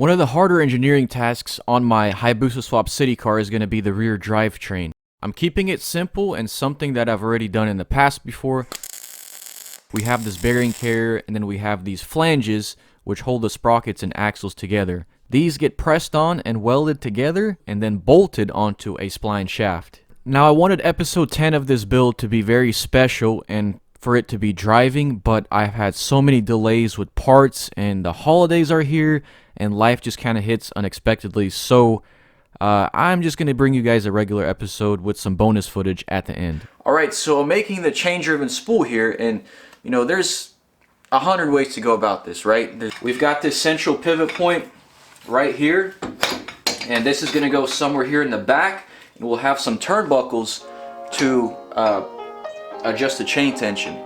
One of the harder engineering tasks on my Hayabusa swap Citicar is going to be the rear drivetrain. I'm keeping it simple and something that I've already done in the past before. We have this bearing carrier, and then we have these flanges which hold the sprockets and axles together. These get pressed on and welded together and then bolted onto a spline shaft. Now I wanted episode 10 of this build to be very special and for it to be driving, but I've had so many delays with parts and the holidays are here and life just kind of hits unexpectedly. So I'm just going to bring you guys a regular episode with some bonus footage at the end. Alright, so I'm making the chain-driven spool here, and you know, there's 100 ways to go about this, right? We've got this central pivot point right here, and this is going to go somewhere here in the back, and we'll have some turnbuckles to adjust the chain tension.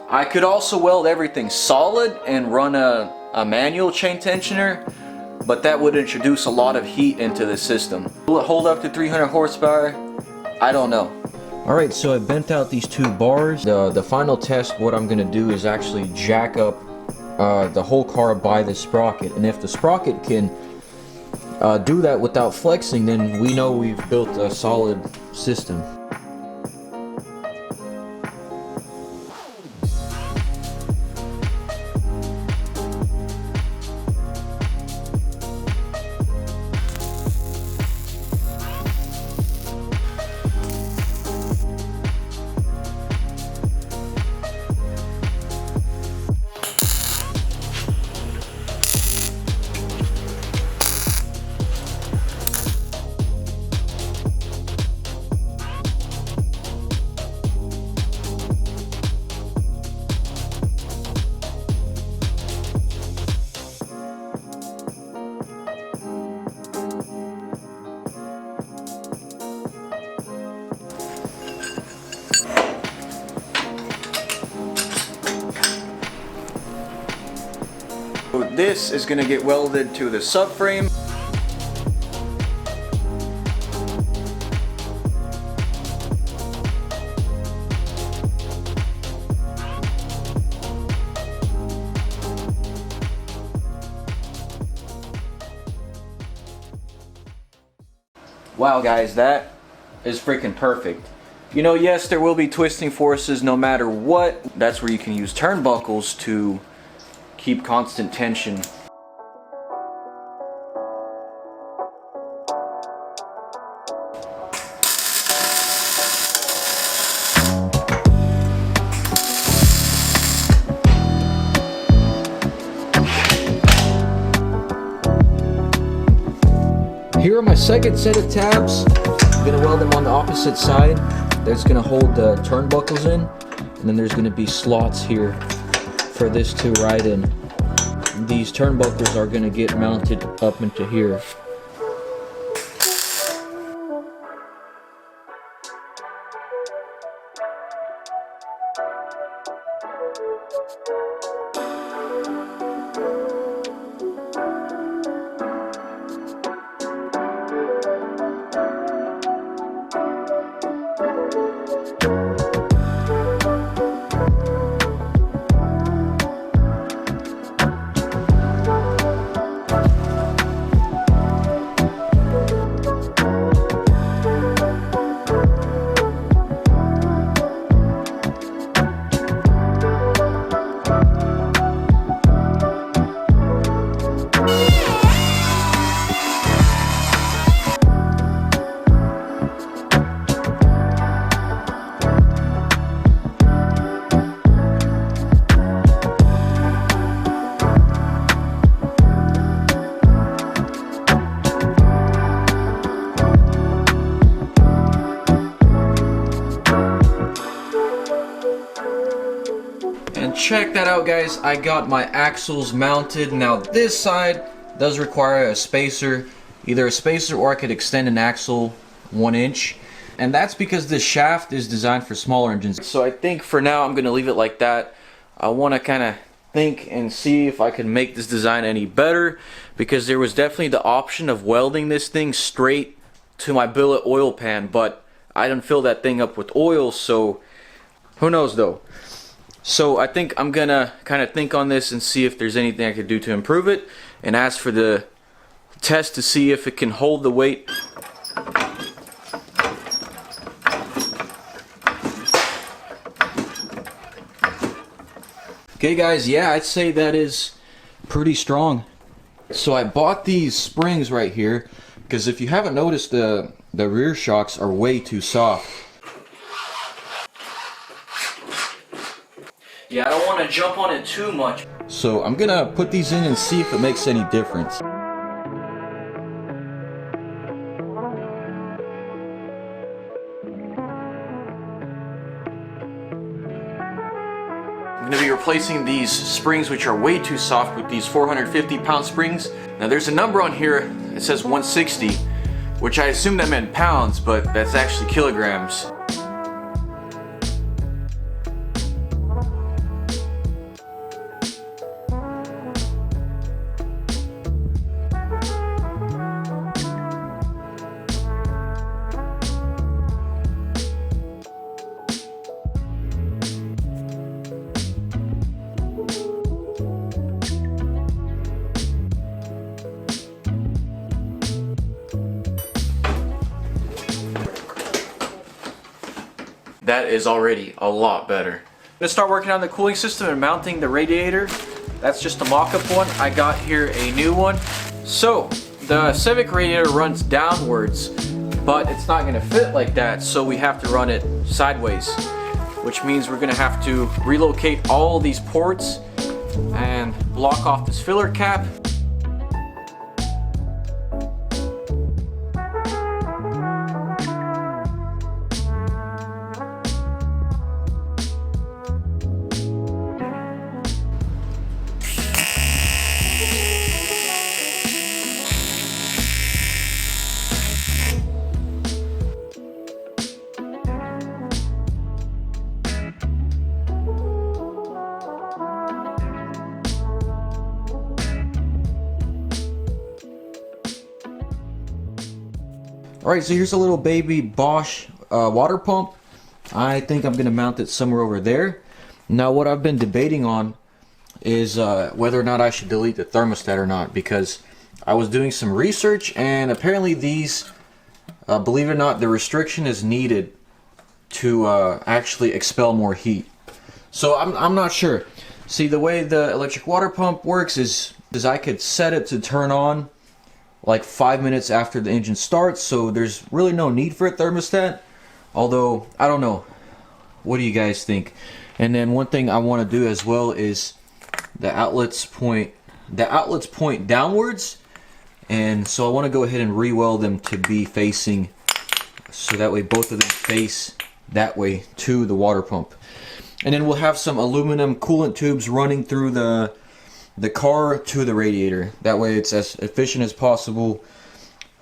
I could also weld everything solid and run a manual chain tensioner, but that would introduce a lot of heat into the system. Will it hold up to 300 horsepower? I don't know. Alright, so I bent out these two bars. The final test, what I'm going to do is actually jack up the whole car by the sprocket. And if the sprocket can do that without flexing, then we know we've built a solid system. This is going to get welded to the subframe. Wow guys, that is freaking perfect. You know, yes, there will be twisting forces no matter what. That's where you can use turnbuckles to keep constant tension. Here are my second set of tabs. I'm gonna weld them on the opposite side. That's gonna hold the turnbuckles in, and then there's gonna be slots here for this to ride in. These turnbuckles are going to get mounted up into here. Check that out guys, I got my axles mounted. Now this side does require a spacer, either a spacer or I could extend an axle 1 inch, and that's because this shaft is designed for smaller engines. So I think for now I'm gonna leave it like that. I want to kind of think and see if I can make this design any better, because there was definitely the option of welding this thing straight to my billet oil pan, but I didn't fill that thing up with oil, so who knows though. So I think I'm gonna kind of think on this and see if there's anything I could do to improve it. And as for the test to see if it can hold the weight. Okay guys, yeah, I'd say that is pretty strong. So I bought these springs right here because if you haven't noticed, the rear shocks are way too soft. Yeah, I don't want to jump on it too much. So I'm gonna put these in and see if it makes any difference. I'm going to be replacing these springs, which are way too soft, with these 450-pound springs. Now there's a number on here, it says 160, which I assume that meant pounds, but that's actually kilograms. That is already a lot better. I'm gonna start working on the cooling system and mounting the radiator. That's just a mock-up one. I got here a new one. So the Civic radiator runs downwards, but it's not gonna fit like that, so we have to run it sideways, which means we're gonna have to relocate all these ports and block off this filler cap. Alright, so here's a little baby Bosch water pump. I think I'm going to mount it somewhere over there. Now what I've been debating on is whether or not I should delete the thermostat or not, because I was doing some research and apparently these, believe it or not, the restriction is needed to actually expel more heat. So I'm not sure. See, the way the electric water pump works is I could set it to turn on like 5 minutes after the engine starts, so there's really no need for a thermostat. Although, I don't know. What do you guys think? And then one thing I want to do as well is the outlets point downwards, and so I want to go ahead and re-weld them to be facing, so that way both of them face that way to the water pump. And then we'll have some aluminum coolant tubes running through the car to the radiator. That way it's as efficient as possible,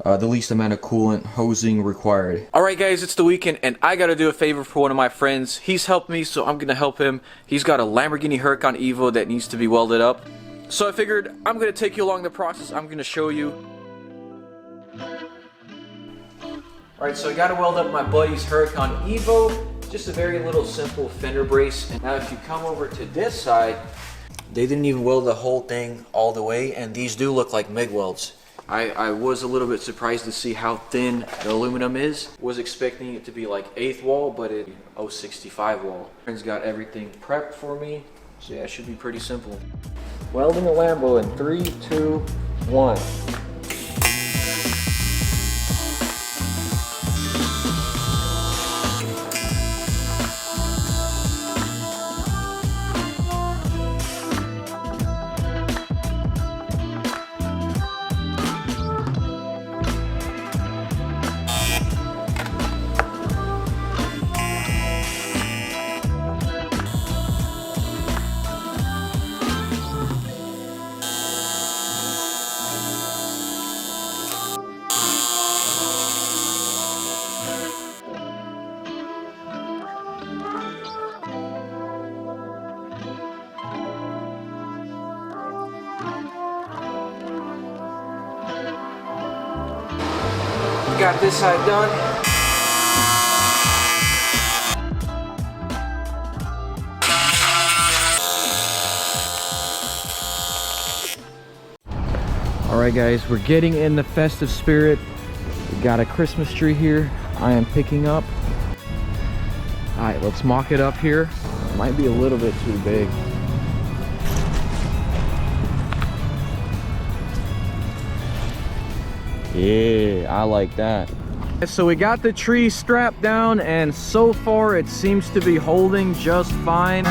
the least amount of coolant hosing required. Alright guys, it's the weekend and I gotta do a favor for one of my friends. He's helped me, so I'm gonna help him. He's got a Lamborghini Huracan Evo that needs to be welded up. So I figured I'm gonna take you along the process. I'm gonna show you. Alright, so I gotta weld up my buddy's Huracan Evo. Just a very little simple fender brace. And now if you come over to this side, they didn't even weld the whole thing all the way, and these do look like MIG welds. I was a little bit surprised to see how thin the aluminum is. Was expecting it to be like 1/8 wall, but it's 0.65 wall. Friend's got everything prepped for me, so yeah, it should be pretty simple. Welding a Lambo in 3, 2, 1. Got this side done. Alright guys, we're getting in the festive spirit. We got a Christmas tree here I am picking up. Alright, let's mock it up here. It might be a little bit too big. Yeah, I like that. So we got the tree strapped down, and so far it seems to be holding just fine.